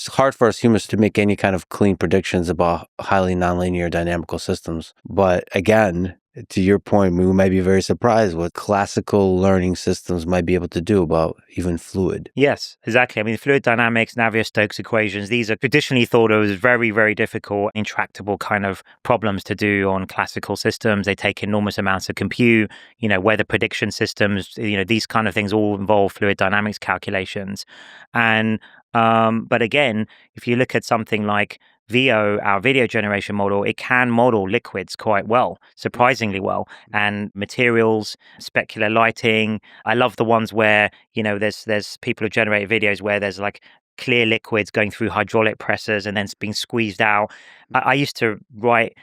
it's hard for us humans to make any kind of clean predictions about highly nonlinear dynamical systems. But again, to your point, we might be very surprised what classical learning systems might be able to do about even fluid. Yes, exactly. I mean, fluid dynamics, Navier-Stokes equations, these are traditionally thought of as very, very difficult, intractable kind of problems to do on classical systems. They take enormous amounts of compute, weather prediction systems, these kind of things all involve fluid dynamics calculations. And but again, if you look at something like VO, our video generation model, it can model liquids quite well, surprisingly well, and materials, specular lighting. I love the ones where, there's people who generate videos where there's like clear liquids going through hydraulic presses and then it's being squeezed out. I used to write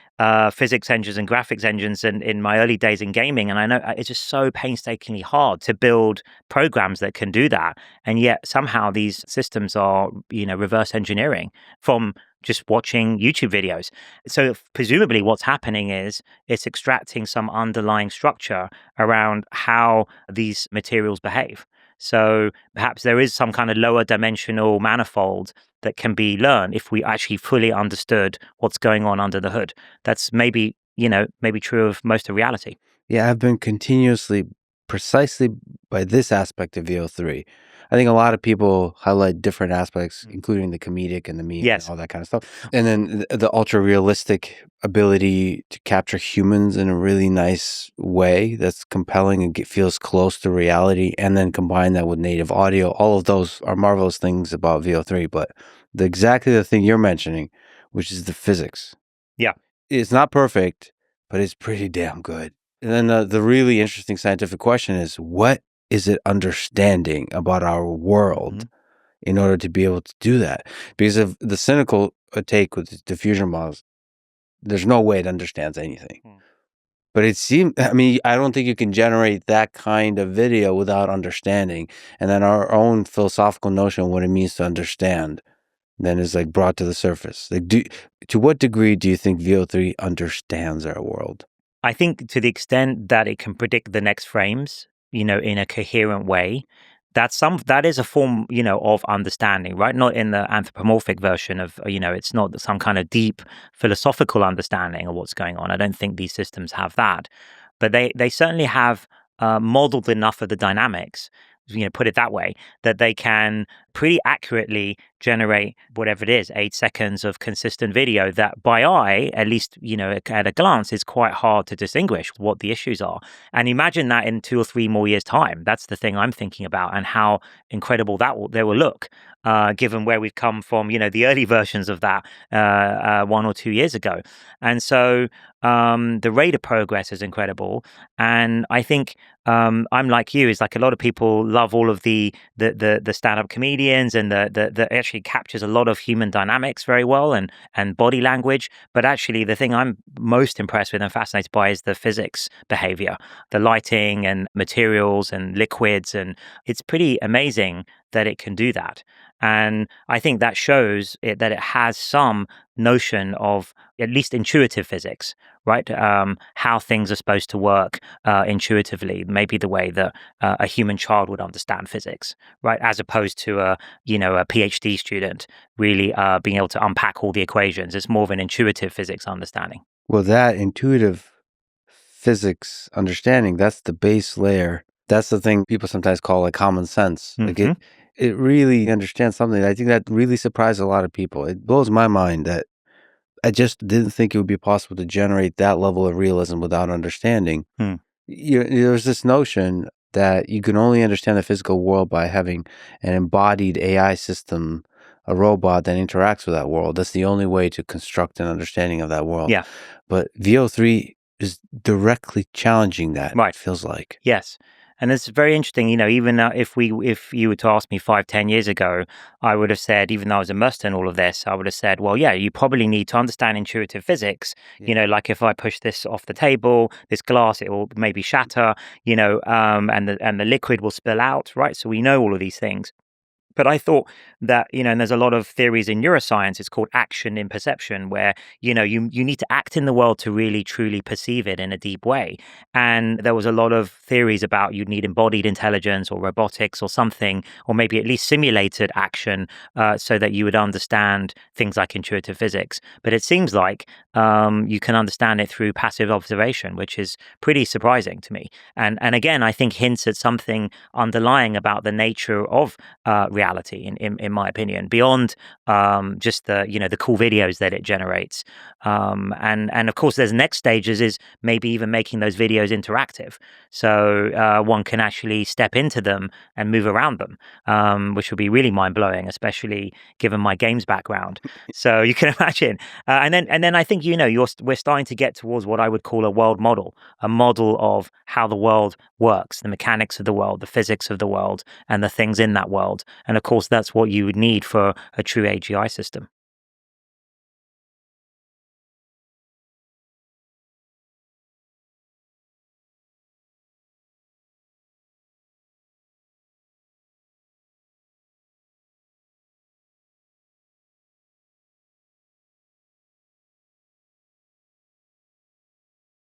physics engines and graphics engines in my early days in gaming, and I know it's just so painstakingly hard to build programs that can do that. And yet somehow these systems are, reverse engineering from just watching YouTube videos. So presumably what's happening is it's extracting some underlying structure around how these materials behave. So perhaps there is some kind of lower dimensional manifold that can be learned if we actually fully understood what's going on under the hood. That's maybe true of most of reality. Yeah, I've been continuously, precisely by this aspect of VO3. I think a lot of people highlight different aspects, including the comedic and the meme and all that kind of stuff. And then the ultra realistic ability to capture humans in a really nice way that's compelling and feels close to reality, and then combine that with native audio. All of those are marvelous things about VO3, but exactly the thing you're mentioning, which is the physics. Yeah. It's not perfect, but it's pretty damn good. And then the really interesting scientific question is, what is it understanding about our world in order to be able to do that? Because of the cynical take with the diffusion models, there's no way it understands anything. But it seems, I don't think you can generate that kind of video without understanding. And then our own philosophical notion of what it means to understand then is like brought to the surface. Like, to what degree do you think VO3 understands our world? I think to the extent that it can predict the next frames, in a coherent way, that is a form, of understanding, right? Not in the anthropomorphic version of, it's not some kind of deep philosophical understanding of what's going on. I don't think these systems have that, but they certainly have modeled enough of the dynamics, put it that way, that they can pretty accurately generate whatever it is, 8 seconds of consistent video that by eye, at least, at a glance, is quite hard to distinguish what the issues are. And imagine that in 2 or 3 more years' time. That's the thing I'm thinking about, and how incredible they will look, given where we've come from, the early versions of that 1 or 2 years ago. And so the rate of progress is incredible. And I think I'm like you, is like a lot of people love all of the stand-up comedians, and that actually captures a lot of human dynamics very well, and body language. But actually the thing I'm most impressed with and fascinated by is the physics behavior, the lighting and materials and liquids, and it's pretty amazing that it can do that. And I think that shows that it has some notion of at least intuitive physics, right? How things are supposed to work intuitively, maybe the way that a human child would understand physics, right? As opposed to a PhD student really being able to unpack all the equations. It's more of an intuitive physics understanding. Well, that intuitive physics understanding, that's the base layer. That's the thing people sometimes call like common sense. Like it really understands something. I think that really surprised a lot of people. It blows my mind that I just didn't think it would be possible to generate that level of realism without understanding. There's this notion that you can only understand the physical world by having an embodied AI system, a robot that interacts with that world. That's the only way to construct an understanding of that world. Yeah. But VO3 is directly challenging that, Right. it feels like. Yes. And it's very interesting, even if you were to ask me 5-10 years ago, I would have said, even though I was immersed in all of this, I would have said, well, yeah, you probably need to understand intuitive physics. Like if I push this off the table, this glass, it will maybe shatter, and the liquid will spill out, right? So we know all of these things. But I thought that, and there's a lot of theories in neuroscience, it's called action in perception, where, you need to act in the world to really, truly perceive it in a deep way. And there was a lot of theories about you'd need embodied intelligence or robotics or something, or maybe at least simulated action, so that you would understand things like intuitive physics. But it seems like you can understand it through passive observation, which is pretty surprising to me. And again, I think hints at something underlying about the nature of reality, in my opinion, beyond just the cool videos that it generates. And of course, there's next stages is maybe even making those videos interactive, so one can actually step into them and move around them, which would be really mind blowing, especially given my games background. So you can imagine, and then I think we're starting to get towards what I would call a world model, a model of how the world works, the mechanics of the world, the physics of the world, and the things in that world. And of course, that's what you would need for a true AGI system.